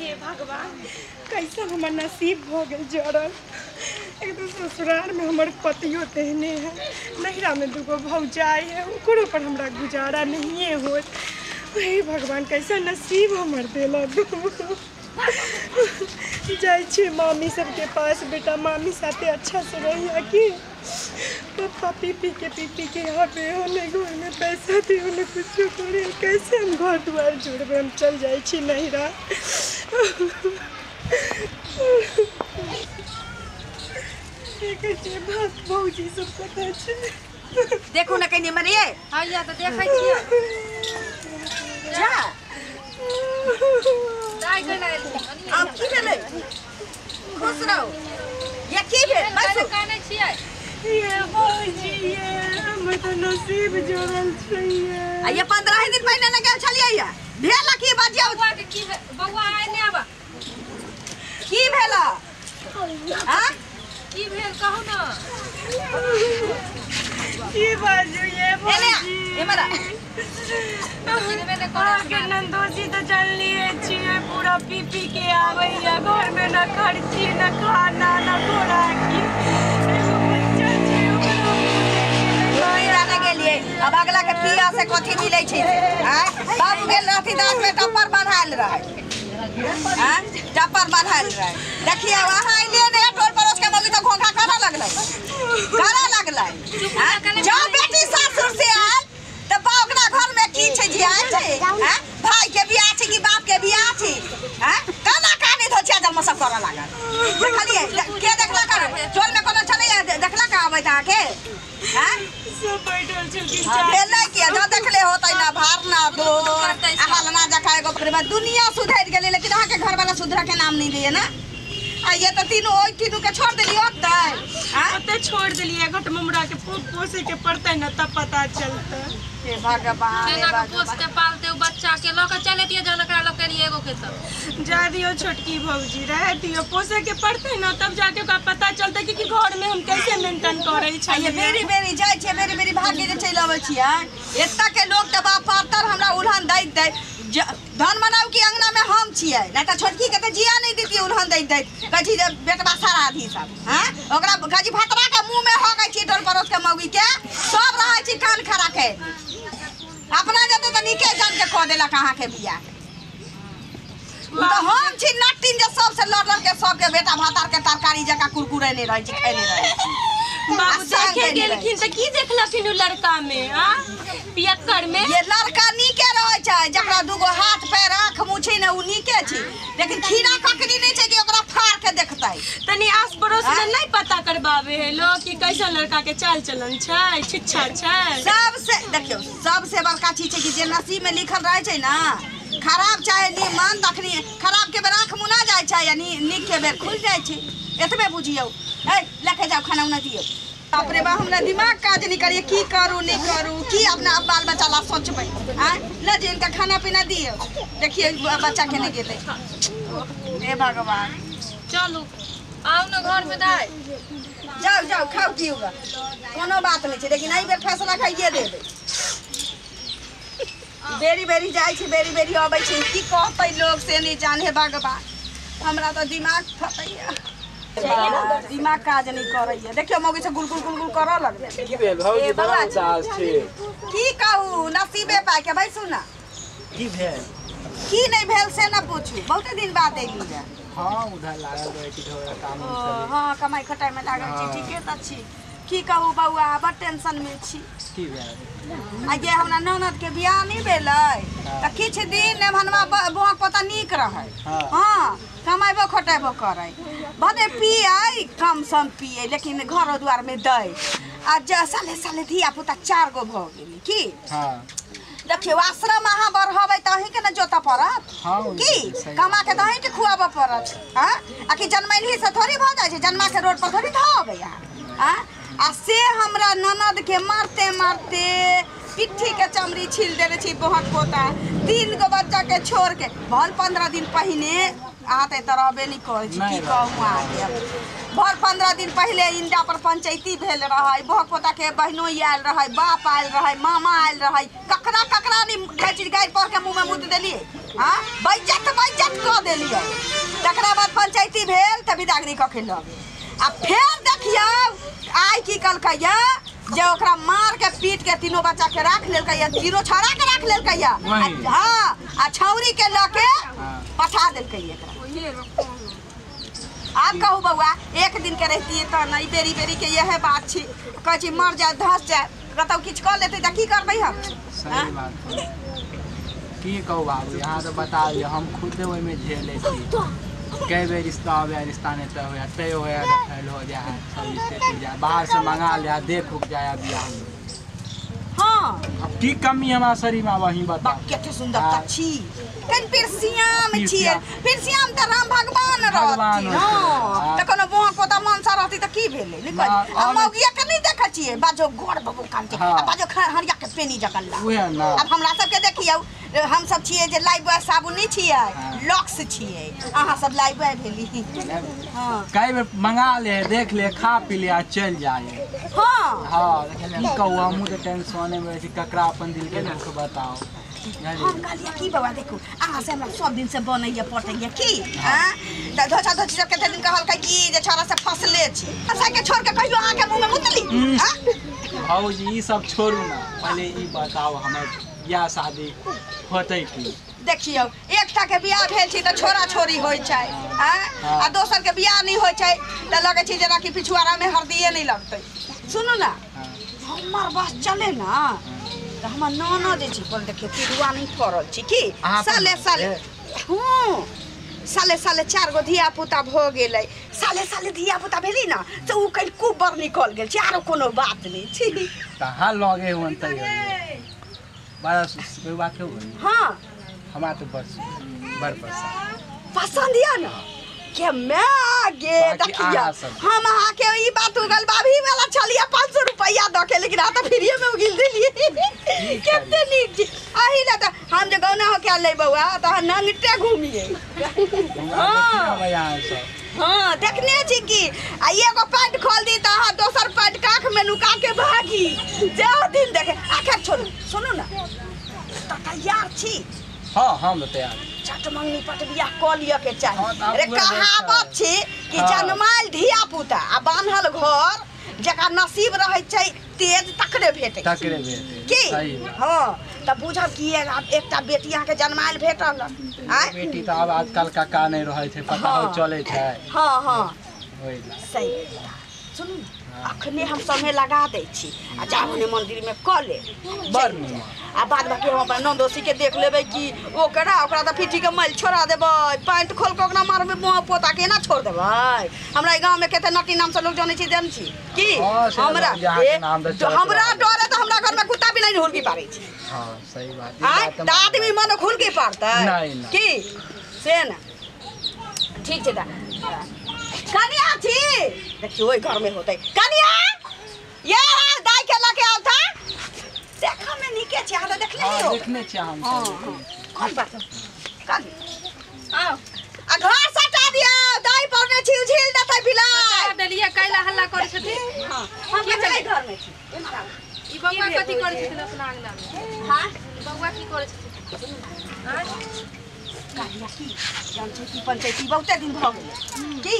हे भगवान कैसा हमार नसीब हो गए जड़ल। एक तो ससुराल में हमारे पतियों तेहने हैं, नहिरा में दूगो भौजाई है, उनको पर हमरा गुजारा नहीं हो। हे भगवान कैसा नसीब हमार दिला। जाए मामी सबके पास बेटा, मामी साथे अच्छा से रही कि पापा पी पी के यहाँ पे होने घर में पैसा दे होने कुछ करे, कैसे हम घर द्वार जोड़े हम चल जाए नहिरा। भौजी सब पता छे देखो ना कहीं मरिए हां तो देखै छियै जा दाई गले अब की भेलै खुश रहो ये की भेल बस काने छियै ये भौजी ये हम तो नसीब जोड़ल छै ये ये 15 दिन पहले न गेल छलियै या भेला की बाजिया बौआ के की बौआ आइ ने आबा की भेला हां की भेल कहू ना की बाजू ये भौजी ए मरा के नंदोजी तो चल लिए छिए पूरा पी पी के आवैया, घर में न खर्ची न खाना न खोराकी। अब अगला के पिया से कथी मिलै छै बाबू गेल रहती दांत में टप्पर बन्हाइल रहे टप्पर बन्हाइल रहे देखिए वहां अइले ने टोल पड़ोस के मौगी तो घोंघा करऽ लगलै जो बेटी सासुर से आयल त बा ओकरा घर में की छै जिया छै भाई के बियाह छै कि बाप के बियाह छै काना कानी धोछिया जन्म सब करऽ लागल देखलिए के देखला कर टोल में कोनो चले देखला का आबै त आके सब बैठल छलखिन भेलै कि जो देखले होतै ना भार ना दो हाल ना जका एगो दुनिया सुधर गेलै लेकिन अहाँ के घर वाला सुधरा के नाम नहीं दिए ना ये तो तीनों ओइ तीनों के छोड़ देलिए ओते छोड़ देलिए घट ममरा के पोसे के पड़तै ना तब पता चलतै। हे भगवान केना पोस के पालते बच्चा के लक चले दिए जनकरा लक लिए एगो के सब जा दियो छोटकी भौजी रह दियो पोसे के पड़तै ना तब जाके ओकरा पता चलतै कि घर में हम कैसे मेंटेन करै छै। ये बेरी बेरी जाय छै बेरी बेरी भागे जे चल आबै छियै एत्ता के लोग त बाप पातर हमरा उल्हन दैत दै धन बनाऊ की अंगना में हम छियै नहीं तो छोटकी के तो जिया नहीं देती उल्हन दैत कथी बेटवा साराधी सब हां ओकरा गजी भतरा के मुंह में हो गई छी टोल पड़ोस के मौगी के सब रहै छी कान खड़ा के अपना जते तो निके जान के कह देला कहां के बिया तो हम छी नटिन जे सबसे लड़ लड़ के सब के बेटा भातार के तरकारी जका कुरकुरे नहीं रहै छी खाइ नहीं रहै छी बाबू देखे गेलखिन त की देखलखिन उ लड़का में पियक्कर में ये लड़का नीके रहै छै जकरा दूगो हाथ पैर आँख मुछी ने उ नीके छै लेकिन खीरा ककड़ी नहीं छै कि ओकरा फाड़ के देखतै तनी आस पड़ोस में नहीं पता करबावे है लोग कि कैसा लड़का के चाल चलन छै छिच्छा छै। सबसे देखियो सबसे बड़का चीज छै कि जे नसीब में लिखल रहै छै ना खराब चाहे नीमन तखनी खराब के बेर आँख मुना जाय छै यानी नीक के बेर खुल जाय छै एतबे बुझियो ए लेके जाओ खाना उना दियो बाप रे बा हमरा दिमाग काज नहीं करिए की करू नहीं करू की अपना बाल बच्चा ला सोचबै ले जे इनका खाना पीना दियो देखिए बच्चा के नहीं गेले हे भगवान चलू आओ ना घर में दाई जाओ जाओ खाओ पियोगा कोनो बात नहीं छै लेकिन एहि बेर फैसला खाइए देबै बेरी बेरी जाय छै बेरी बेरी आबै छै की कहतै लोग से नहीं जाने भगवान हमरा तो दिमाग फटैया दिमाग काज नहीं करैया देखियो मौगी से गुलगुल गुलगुल करऽ लगलै की भेल भौजी बड़ा उदास छै की कहू नसीबे पाइ के बैसू ना की भेल की नहीं भेल से ना पूछू बहुते दिन बाद एली है हां उधर लागल रहै छी थोड़ा काम हां कमाई खटाई में लागल छी ठीके त छी की कहू बौआ बड़ टेंशन में छी की भेल आगे हमरा ननद के बियाह नहीं भेलै त किछ दिन भनवा बुआ पता नीक रहै हां कमाइबो खटाइबो करै भले पियै कम सम पियै लेकिन घर द्वार में दै आ साले साले धिया पुता 4 गो भ गेलै की हां देखियो आश्रम अहाँ बढ़ाबै त अहीं के न जोता पड़त की कमा के दही के खुआबऽ पड़त हां आ कि जन्मैली से थोड़ी भ जाय छै जन्मा के रोड पर थोड़ी धोबै हां आ से हमरा ननद के मारते मारते पिट्ठी के चमड़ी छील देले छी बहुत पोता 3 गो बच्चा के छोड़ के भल 15 दिन पहिने आते त रहबे नहीं करै छी की कहूं आगे भर 15 दिन पहले इंडा पर पंचायती भेल रहै बहक पोता के बहनो आयल रहै बाप आयल रहै मामा आयल रहै ककरा ककरा नहीं गाय पढ़ के मुंह में मुद देलिए हाँ बैजत कऽ देलियै। तकरा बाद पंचायती भेल तऽ बिदागरी कऽ के लगे आ फेर देखियौ आइ की कलकैया जे ओकरा मार के पीट के तीनों बच्चा के राख लेलकैया, तीनों छौड़ा के राख लेलकैया। हाँ आ छौरी के लके पठा देलकैया। आप कहू बउआ एक दिन के रहती तो नहीं, बेरी बेरी के यह बात छी कह मर जाए धस जाए कतौ किछु कऽ लेते तऽ की करबै हम। सही बात है। की कहू बाबू यहाँ तो बता दिए हम खुद ओहिमे झेले छी। कई बेर रिश्ता हो गया, रिश्ता नहीं तय हो गया, तय हो गया तो फेल हो जाए, सब इससे टूट जाए, बाहर से मंगा लिया, देख उग जाए बियाह में। हाँ अब की कमी हमारा शरीर में वही बता। कते सुंदरता छी कन पिरसियाम छिए, पिरसियाम त राम भगवान रहती। हां त कोनो बोहा पोता मनसा रहती त की भेलै निकल। अब मौगिया के नहीं देखै छिए बाजो गोड़ बबू कांटे आ बाजो हरिया के पेनी जकन ला। अब हमरा सब के देखियौ हम सब छिए जे लाइफ बॉय साबुन नहीं छिए, लॉक्स छिए, अहाँ सब लाइफ बॉय भेली। हां कई बेर मंगा ले, देख ले, खा पी ले आ चल जाए। हां हां की कहू हम तो टेंशन में छी ककरा अपन दिल के दुख बताओ। हम कहलिए की बाबा देखो अहाँ से हमरा सब दिन से बनैया पटैया की हां त धोछा धोछी सब कते दिन कहल कि जे छोरा से फसले छी फसा के छोड़ के कहियो आके मुंह में मुतली। हां भौजी ई सब छोड़ू ना, पहले ई बताओ हमर बियाह शादी होतै की। देखियो एकटा के बियाह भेल छी त छोरा छोरी होय छै हां आ दोसर के बियाह नहीं होय छै त लगे छै जेना कि पिछुआरा में हरदिए नहीं लगतै। सुनू ना हमर बस चले ना तो हमर नाना जे छी बोल देखियो पिरुआ नहीं पड़ल छी की साले साले। हां साले साले 4 गो धिया पुता भ गेलै, साले साले धिया पुता भेली ना तो उ कल कुबर निकल गेल छी, आरो कोनो बात नहीं छी। कहाँ लगे हुन तै बड़ा कोई बात हो। हां हमरा तो बस बड़ पसंद या ना के मैं आगे देखिया हम आहा के ई बात उगल भाभी वाला चलिए 500 रुपया द के लेकिन आ त फ्री में उगिल देलिए केते नीक जी आही ना त हम जे गौना हो के ले बउआ त नंगटे घूमिए। हां देखने छी की आ एगो पैंट खोल दी त हां दोसर पैंट काख में नुका के भागी जे दिन देखे आखिर छोड़। सुनो ना त तैयार छी। हां हम तैयार चट मंगनी पट बियाह क लिया के चाहिए। अरे कहावत छी कि जन्माइल धिया पुता आ बान्हल घर जका नसीब रहे छै तेज तकरे भेटे की। हां त बुझब कि एकटा बेटी अहाँ के जन्माइल भेटल आय बेटी त अब आजकल का का नहीं रहे छै पता हो चले छै। हां हां होय सही। सुनू अखने हम संगे लगा दै छी आ जाओने मंदिर में क ले बड़ नीक आ बाद बाकी हम अपन नंदोसी के देख लेबै कि ओकरा त फिटी के मैल छोड़ा देबै, पैंट खोल के ओकरा मारबै मुंह पोता के ना छोड़ देबै। हमरा गांव में केते नटी नाम से लोग जानै छी देन छी की हमरा डरे त हमरा घर में कुत्ता भी नहीं हुलकी पारे छी। हां सही बात है त आदमी मन खुलकी पारतै की से ना ठीक छै। दा कनिया छी देखियो ओइ घर में होतै कनिया ये दाई के लके आवता देखा में निके छै आधा देखले ही हो देखने छी हम कौन बात कान आओ आ घर सटा दिया दाई पौने छी उझिल देतै बिलाइ देलिए कैला हल्ला करे छथि। हां हम के घर में छी ई बउआ कथि करे छथि अपना अंगना में। हां बउआ की करे छथि हां कालिया की जान छै की पंचायती बहुते दिन भ गेलै की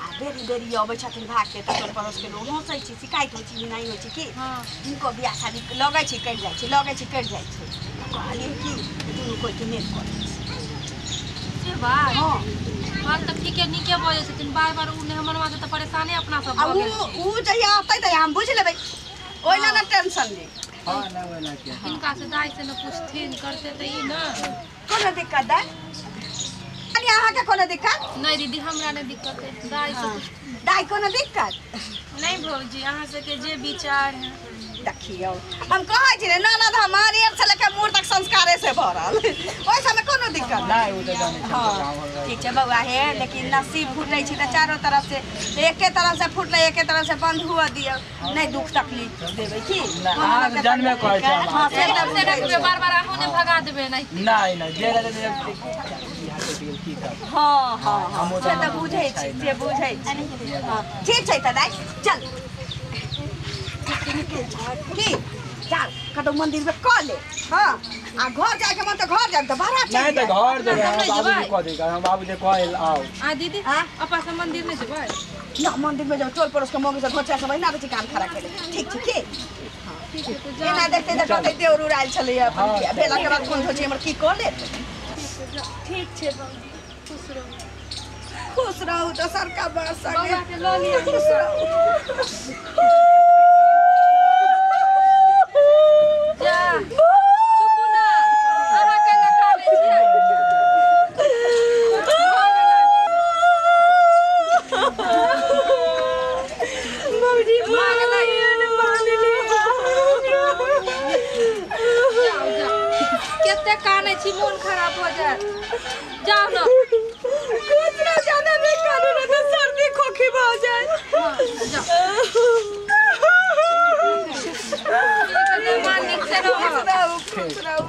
आ बेरी बेरी अबै छथिन भाग के त पड़ोस के लोग हंसै छै शिकायत होइ छै नहीं होइ छै की। हां इनको बियाह शादी लगे छै कट जाय छै लगे छै कट जाय छै कहलिए की दुनू कोई के नेट करे से बात। हां बात त ठीके नीके बोले छथिन बार बार उ ने हमर मां त परेशानी अपना सब आ भ गेल। उ जहिया आतै त हम बुझ लेबै ओइला ना टेंशन ले। हां ना ओइला के इनका से दाई से न पूछथिन करते त ई ना कोनो दिक्कत है अरे अहाँ के कोनो दिक्कत नहीं दीदी हमरा ने दिक्कत है दाई से दाई कोनो दिक्कत नहीं भौजी अहाँ से के जे विचार है देखियो हम कहै छी ननद हमार एक से लेके मूर तक संस्कारे से भरल ओइ समय कोनो दिक्कत नहीं उ त जाने छै गांव घर ठीक छै बउआ हे लेकिन नसीब फूटै छै त चारों तरफ से एके तरफ से फूटले एके तरफ से बंद हुआ दियो नहीं दुख तकलीफ देबै की हां जानबे करै छै हां से एकदम से रखबे बार बार आहों ने भगा देबे नहीं नहीं जे लगे की कर। हां हां से त बुझै छी से बुझै छी हां ठीक छै त दाई चल की जा कतौ मंदिर में कह ले हां आ घर जाए के मन तो घर जाए तो बारात नहीं तो घर देबे हम नहीं बाबू जेबै। कह दे हम बाबू जे कहल आओ आ दीदी हाँ? अपा से मंदिर नहीं जेबै ना मंदिर में जाओ टोल पड़ोस के मौगी से घोचा सब ना बची कान खड़ा करे ठीक ठीक ठीक है तो जा एना देखते देखते देवर उड़ाइल छले अपन बेला के बाद फोन होछे हमर की कह ले ठीक छे बाबूजी खुश रहू खुश रहू तो सरका बस सके बौआ के लऽ लिअ खुश रहू जा चुपू ना अहाँ के लगा ले छियै बाबूजी मांग लगी जाओ जाओ कते कानै छी मोन खराब हो जाए जाओ ना कुछ ना जाने में कानून तो सर्दी खोखी हो जाए हाँ, जाओ ठीक है मान नीक से रहो खुश रहू